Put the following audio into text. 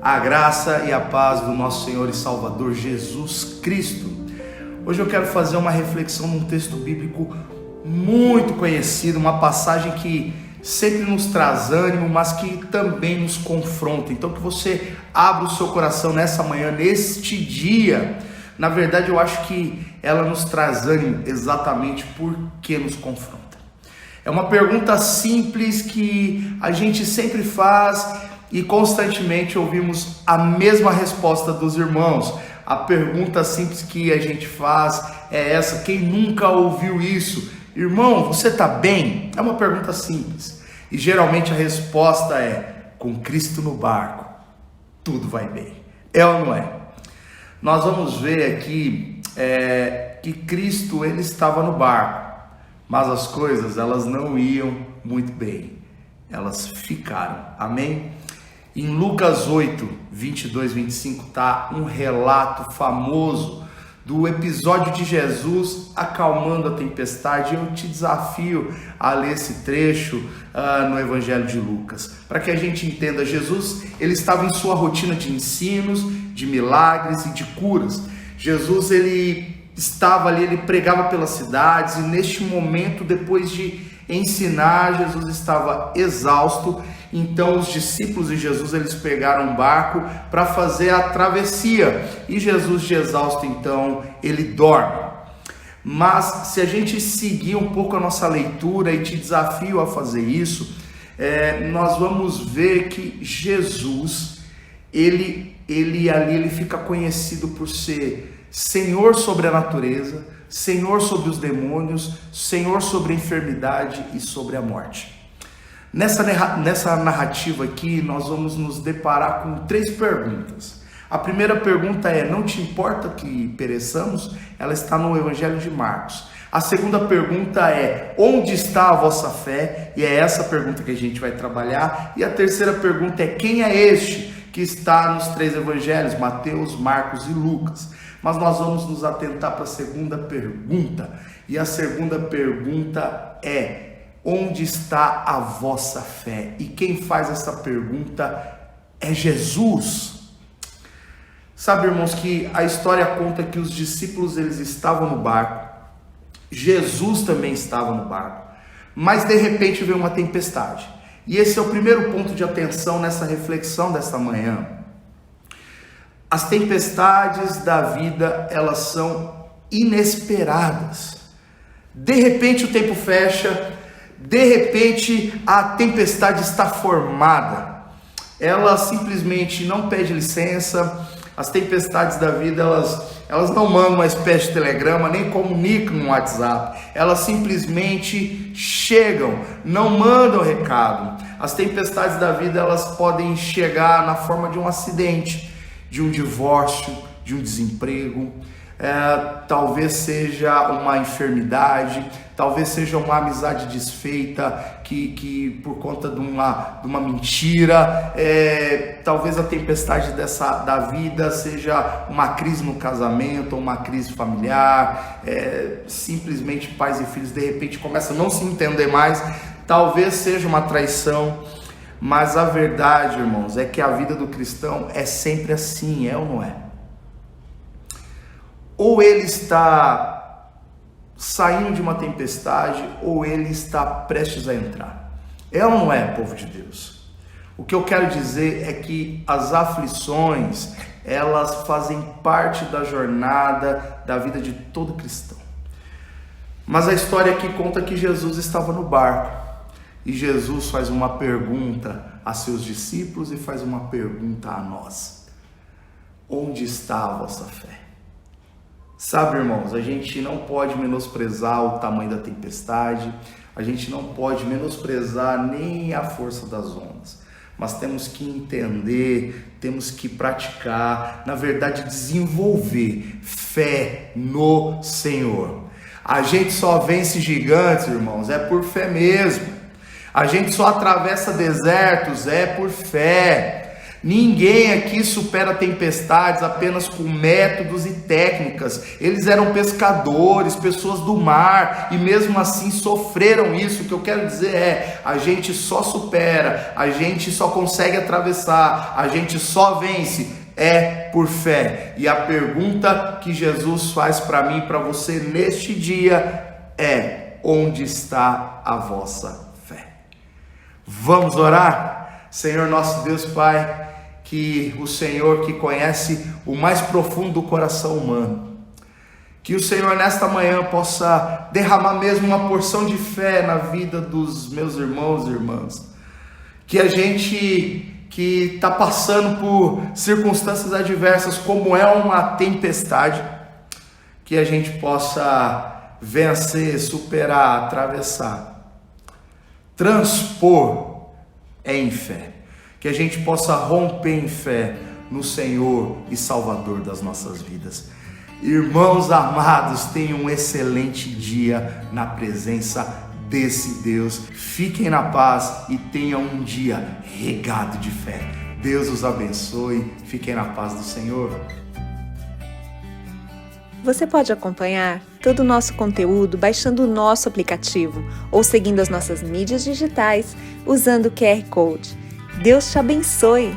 A graça e a paz do nosso Senhor e Salvador Jesus Cristo. Hoje eu quero fazer uma reflexão num texto bíblico muito conhecido, uma passagem que sempre nos traz ânimo, mas que também nos confronta. Então que você abra o seu coração nessa manhã, neste dia. Na verdade eu acho que ela nos traz ânimo exatamente porque nos confronta. É uma pergunta simples que a gente sempre faz e constantemente ouvimos a mesma resposta dos irmãos. A pergunta simples que a gente faz é essa: quem nunca ouviu isso? Irmão, você está bem? É uma pergunta simples. E geralmente a resposta é: com Cristo no barco, tudo vai bem. É ou não é? Nós vamos ver aqui que Cristo ele estava no barco, mas as coisas elas não iam muito bem. Elas ficaram. Amém? Em Lucas 8, 22, 25 está um relato famoso do episódio de Jesus acalmando a tempestade. Eu te desafio a ler esse trecho no Evangelho de Lucas, para que a gente entenda. Jesus ele estava em sua rotina de ensinos, de milagres e de curas. Jesus ele estava ali, ele pregava pelas cidades, e neste momento, depois de ensinar, Jesus estava exausto. Então os discípulos de Jesus eles pegaram um barco para fazer a travessia, e Jesus de exausto então ele dorme. Mas se a gente seguir um pouco a nossa leitura, e te desafio a fazer isso, nós vamos ver que Jesus ele fica conhecido por ser Senhor sobre a natureza, Senhor sobre os demônios, Senhor sobre a enfermidade e sobre a morte. Nessa narrativa aqui, nós vamos nos deparar com 3 perguntas. A primeira pergunta é: não te importa que pereçamos? Ela está no Evangelho de Marcos. A segunda pergunta é: onde está a vossa fé? E é essa pergunta que a gente vai trabalhar. E a terceira pergunta é: quem é este que está nos 3 evangelhos, Mateus, Marcos e Lucas? Mas nós vamos nos atentar para a segunda pergunta. E a segunda pergunta é: onde está a vossa fé? E quem faz essa pergunta é Jesus. Sabe, irmãos, que a história conta que os discípulos eles estavam no barco, Jesus também estava no barco, mas de repente veio uma tempestade. E esse é o primeiro ponto de atenção nessa reflexão desta manhã. As tempestades da vida, elas são inesperadas. De repente o tempo fecha, de repente a tempestade está formada. Ela simplesmente não pede licença. As tempestades da vida, elas não mandam uma espécie de telegrama, nem comunicam no WhatsApp. Elas simplesmente chegam, não mandam recado. As tempestades da vida, elas podem chegar na forma de um acidente, de um divórcio, de um desemprego, talvez seja uma enfermidade, talvez seja uma amizade desfeita que por conta de uma mentira, talvez a tempestade da vida seja uma crise no casamento, ou uma crise familiar, simplesmente pais e filhos de repente começam a não se entender mais, talvez seja uma traição. Mas a verdade, irmãos, é que a vida do cristão é sempre assim, é ou não é? Ou ele está saindo de uma tempestade, ou ele está prestes a entrar. É ou não é, povo de Deus? O que eu quero dizer é que as aflições, elas fazem parte da jornada da vida de todo cristão. Mas a história aqui conta que Jesus estava no barco. E Jesus faz uma pergunta a seus discípulos e faz uma pergunta a nós: onde está a vossa fé? Sabe, irmãos, a gente não pode menosprezar o tamanho da tempestade, a gente não pode menosprezar nem a força das ondas, mas temos que entender, temos que praticar, na verdade desenvolver fé no Senhor. A gente só vence gigantes, irmãos, é por fé mesmo. A gente só atravessa desertos, é por fé. Ninguém aqui supera tempestades apenas com métodos e técnicas. Eles eram pescadores, pessoas do mar, e mesmo assim sofreram isso. O que eu quero dizer é, a gente só supera, a gente só consegue atravessar, a gente só vence por fé. E a pergunta que Jesus faz para mim e para você neste dia é: onde está a vossa fé? Vamos orar? Senhor nosso Deus Pai, que o Senhor que conhece o mais profundo do coração humano, que o Senhor nesta manhã possa derramar mesmo uma porção de fé na vida dos meus irmãos e irmãs, que a gente que está passando por circunstâncias adversas, como é uma tempestade, que a gente possa vencer, superar, atravessar, transpor em fé, que a gente possa romper em fé no Senhor e Salvador das nossas vidas. Irmãos amados, tenham um excelente dia na presença desse Deus. Fiquem na paz e tenham um dia regado de fé. Deus os abençoe. Fiquem na paz do Senhor. Você pode acompanhar todo o nosso conteúdo baixando o nosso aplicativo ou seguindo as nossas mídias digitais usando o QR Code. Deus te abençoe!